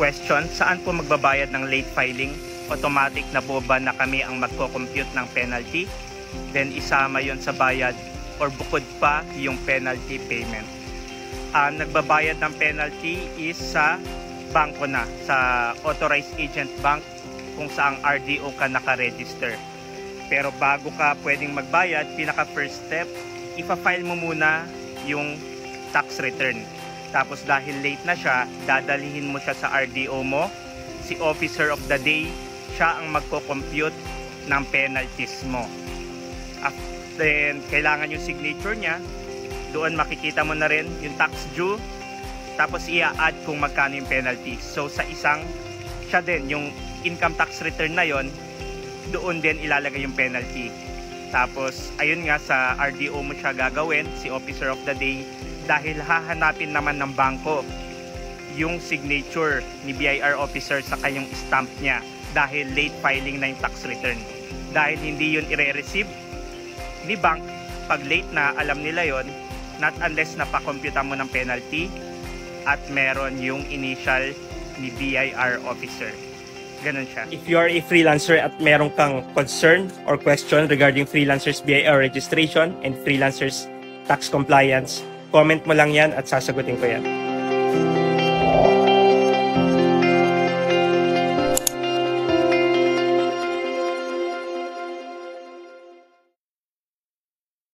question, saan po magbabayad ng late filing? Automatic na po ba na kami ang magko-compute ng penalty? Then isama yon sa bayad or bukod pa yung penalty payment. Nagbabayad ng penalty is sa bangko na, sa authorized agent bank kung saang RDO ka naka-register. Pero bago ka pwedeng magbayad, pinaka first step, ipa-file mo muna yung tax return. Tapos dahil late na siya, dadalhin mo siya sa RDO mo. Si officer of the day, siya ang magko-compute ng penalties mo. Then kailangan yung signature niya. Doon makikita mo na rin yung tax due. Tapos i-add kung magkano yung penalty. So sa isang, siya din, yung income tax return na yon, doon din ilalagay yung penalty. Tapos ayun nga, sa RDO mo siya gagawin, si officer of the day, dahil hahanapin naman ng bangko yung signature ni BIR officer sa kayong stamp niya dahil late filing na yung tax return. Dahil hindi yun ire-receive ni bank pag late na, alam nila yon, not unless napakompute mo ng penalty at meron yung initial ni BIR officer. Ganun siya. If you are a freelancer at meron kang concern or question regarding freelancers BIR registration and freelancers tax compliance, comment mo lang yan at sasagutin ko yan.